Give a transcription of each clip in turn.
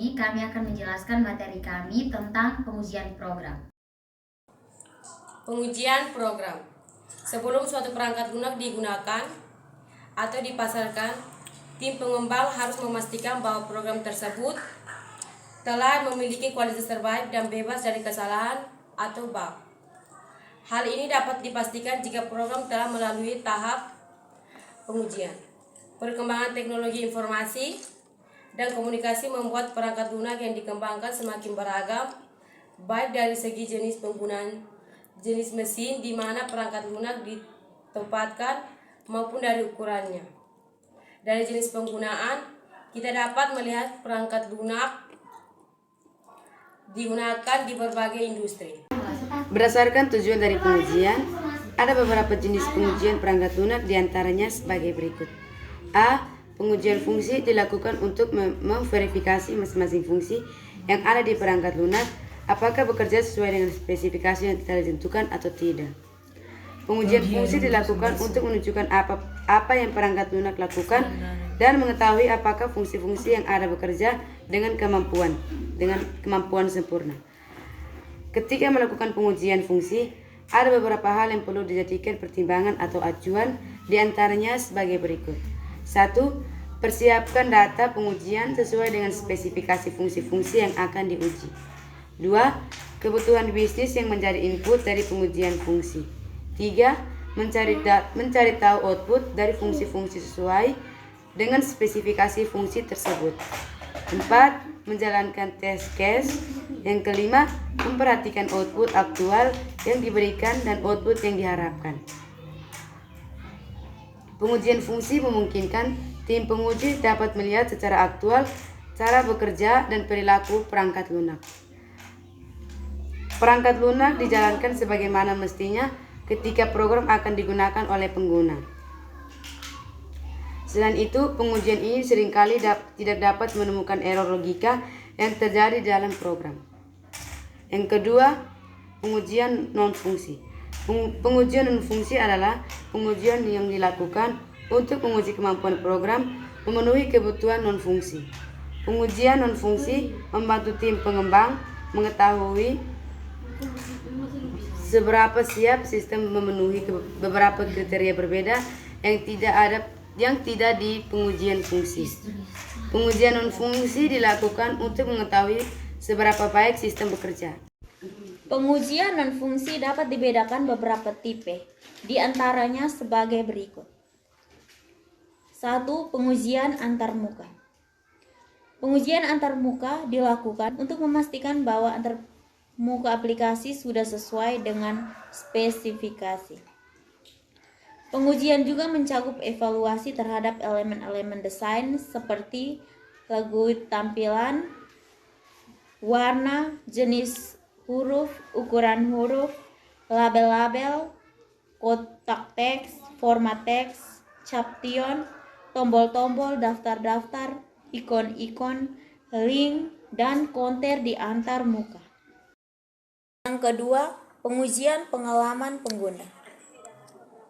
ini kami akan menjelaskan materi kami tentang pengujian program. Pengujian program. Sebelum suatu perangkat lunak digunakan atau dipasarkan, tim pengembang harus memastikan bahwa program tersebut telah memiliki kualitas terbaik dan bebas dari kesalahan atau bug. Hal ini dapat dipastikan jika program telah melalui tahap pengujian. Perkembangan teknologi informasi dan komunikasi membuat perangkat lunak yang dikembangkan semakin beragam, baik dari segi jenis penggunaan, jenis mesin di mana perangkat lunak ditempatkan maupun dari ukurannya. Dari jenis penggunaan, kita dapat melihat perangkat lunak digunakan di berbagai industri. Berdasarkan tujuan dari pengujian, ada beberapa jenis pengujian perangkat lunak diantaranya sebagai berikut. A. Pengujian fungsi dilakukan untuk memverifikasi masing-masing fungsi yang ada di perangkat lunak apakah bekerja sesuai dengan spesifikasi yang telah ditentukan atau tidak. Pengujian fungsi dilakukan untuk menunjukkan apa yang perangkat lunak lakukan dan mengetahui apakah fungsi-fungsi yang ada bekerja dengan kemampuan sempurna. Ketika melakukan pengujian fungsi, ada beberapa hal yang perlu dijadikan pertimbangan atau acuan, diantaranya sebagai berikut. 1. Persiapkan data pengujian sesuai dengan spesifikasi fungsi-fungsi yang akan diuji. 2. Kebutuhan bisnis yang menjadi input dari pengujian fungsi. 3. Mencari tahu output dari fungsi-fungsi sesuai dengan spesifikasi fungsi tersebut. 4. Menjalankan test case. Yang kelima, memperhatikan output aktual yang diberikan dan output yang diharapkan. Pengujian fungsi memungkinkan tim penguji dapat melihat secara aktual cara bekerja dan perilaku perangkat lunak. Perangkat lunak dijalankan sebagaimana mestinya ketika program akan digunakan oleh pengguna. Selain itu, pengujian ini seringkali tidak dapat menemukan error logika yang terjadi dalam program. Yang kedua, pengujian non-fungsi. Pengujian non-fungsi adalah pengujian yang dilakukan untuk menguji kemampuan program memenuhi kebutuhan non-fungsi. Pengujian non-fungsi membantu tim pengembang mengetahui seberapa siap sistem memenuhi beberapa kriteria berbeda yang tidak di pengujian fungsi. Pengujian non-fungsi dilakukan untuk mengetahui seberapa baik sistem bekerja. Pengujian non-fungsi dapat dibedakan beberapa tipe, di antaranya sebagai berikut. 1. Pengujian antarmuka. Pengujian antarmuka dilakukan untuk memastikan bahwa antarmuka aplikasi sudah sesuai dengan spesifikasi. Pengujian juga mencakup evaluasi terhadap elemen-elemen desain seperti logo tampilan, warna, jenis huruf, ukuran huruf, label-label, kotak teks, format teks, caption, tombol-tombol, daftar-daftar, ikon-ikon, link, dan konter di antar muka. Yang kedua, pengujian pengalaman pengguna.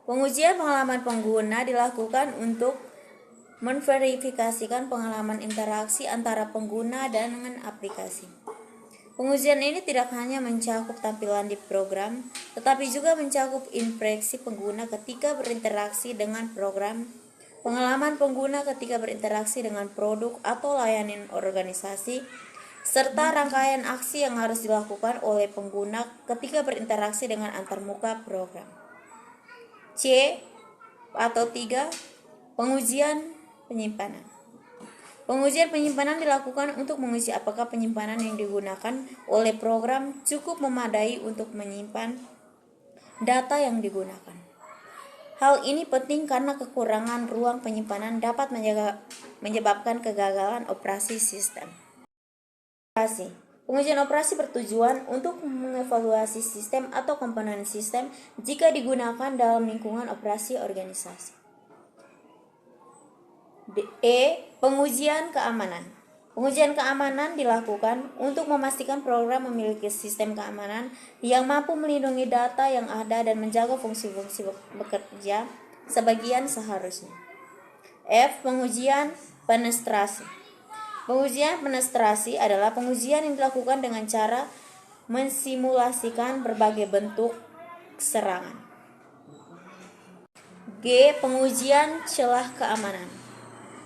Pengujian pengalaman pengguna dilakukan untuk memverifikasikan pengalaman interaksi antara pengguna dan dengan aplikasi. Pengujian ini tidak hanya mencakup tampilan di program, tetapi juga mencakup impresi pengguna ketika berinteraksi dengan program, pengalaman pengguna ketika berinteraksi dengan produk atau layanan organisasi, serta rangkaian aksi yang harus dilakukan oleh pengguna ketika berinteraksi dengan antarmuka program. C atau 3. Pengujian penyimpanan. Pengujian penyimpanan dilakukan untuk menguji apakah penyimpanan yang digunakan oleh program cukup memadai untuk menyimpan data yang digunakan. Hal ini penting karena kekurangan ruang penyimpanan dapat menyebabkan kegagalan operasi sistem. Pengujian operasi bertujuan untuk mengevaluasi sistem atau komponen sistem jika digunakan dalam lingkungan operasi organisasi. Pengujian keamanan. Pengujian keamanan dilakukan untuk memastikan program memiliki sistem keamanan yang mampu melindungi data yang ada dan menjaga fungsi-fungsi bekerja sebagian seharusnya. Pengujian penetrasi. Pengujian penetrasi adalah pengujian yang dilakukan dengan cara mensimulasikan berbagai bentuk serangan. G. Pengujian celah keamanan.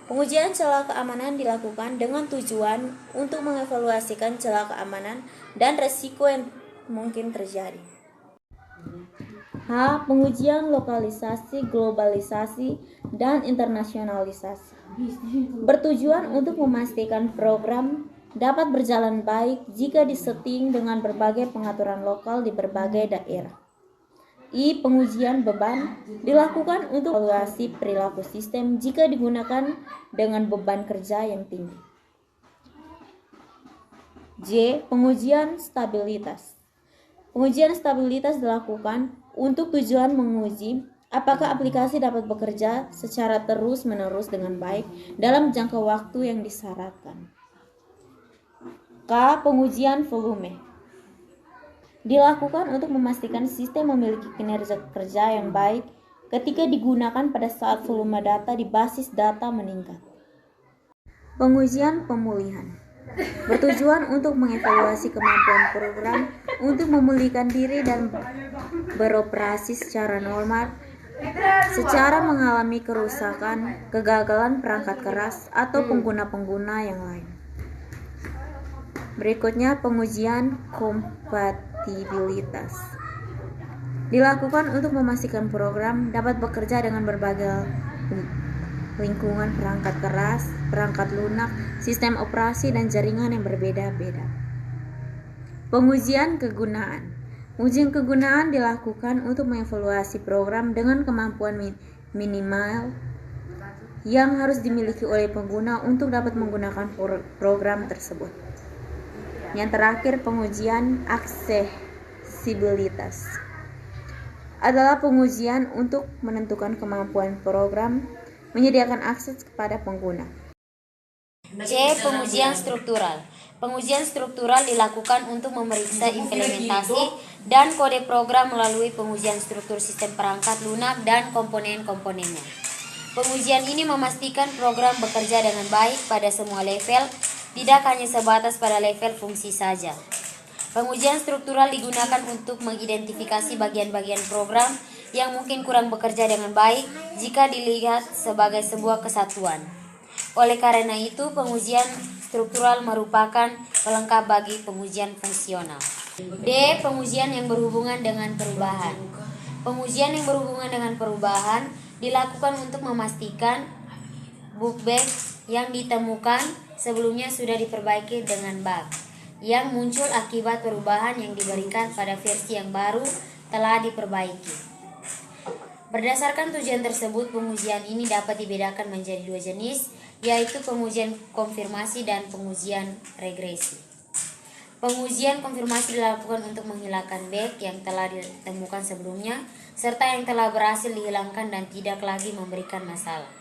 Pengujian celah keamanan dilakukan dengan tujuan untuk mengevaluasikan celah keamanan dan resiko yang mungkin terjadi. H. Pengujian lokalisasi, globalisasi, dan internasionalisasi. Bertujuan untuk memastikan program dapat berjalan baik jika disetting dengan berbagai pengaturan lokal di berbagai daerah. I. Pengujian beban dilakukan untuk evaluasi perilaku sistem jika digunakan dengan beban kerja yang tinggi. J. Pengujian stabilitas. Pengujian stabilitas dilakukan untuk tujuan menguji apakah aplikasi dapat bekerja secara terus-menerus dengan baik dalam jangka waktu yang disyaratkan. K. Pengujian volume. Dilakukan untuk memastikan sistem memiliki kinerja kerja yang baik ketika digunakan pada saat volume data di basis data meningkat. Pengujian pemulihan. Bertujuan untuk mengevaluasi kemampuan program untuk memulihkan diri dan beroperasi secara normal secara mengalami kerusakan, kegagalan perangkat keras, atau pengguna-pengguna yang lain. Berikutnya pengujian kompatibilitas. Dilakukan untuk memastikan program dapat bekerja dengan berbagai lingkungan perangkat keras, perangkat lunak, sistem operasi, dan jaringan yang berbeda-beda. Pengujian kegunaan. Ujian kegunaan dilakukan untuk mengevaluasi program dengan kemampuan minimal yang harus dimiliki oleh pengguna untuk dapat menggunakan program tersebut. Yang terakhir, pengujian aksesibilitas adalah pengujian untuk menentukan kemampuan program menyediakan akses kepada pengguna. C. Pengujian struktural. Pengujian struktural dilakukan untuk memeriksa implementasi dan kode program melalui pengujian struktur sistem perangkat lunak dan komponen-komponennya. Pengujian ini memastikan program bekerja dengan baik pada semua level, tidak hanya sebatas pada level fungsi saja. Pengujian struktural digunakan untuk mengidentifikasi bagian-bagian program yang mungkin kurang bekerja dengan baik jika dilihat sebagai sebuah kesatuan. Oleh karena itu, pengujian struktural merupakan pelengkap bagi pengujian fungsional. D. Pengujian yang berhubungan dengan perubahan. Pengujian yang berhubungan dengan perubahan dilakukan untuk memastikan bug yang ditemukan sebelumnya sudah diperbaiki dengan bug yang muncul akibat perubahan yang diberikan pada versi yang baru telah diperbaiki. Berdasarkan tujuan tersebut, pengujian ini dapat dibedakan menjadi dua jenis, yaitu pengujian konfirmasi dan pengujian regresi. Pengujian konfirmasi dilakukan untuk menghilangkan bug yang telah ditemukan sebelumnya, serta yang telah berhasil dihilangkan dan tidak lagi memberikan masalah.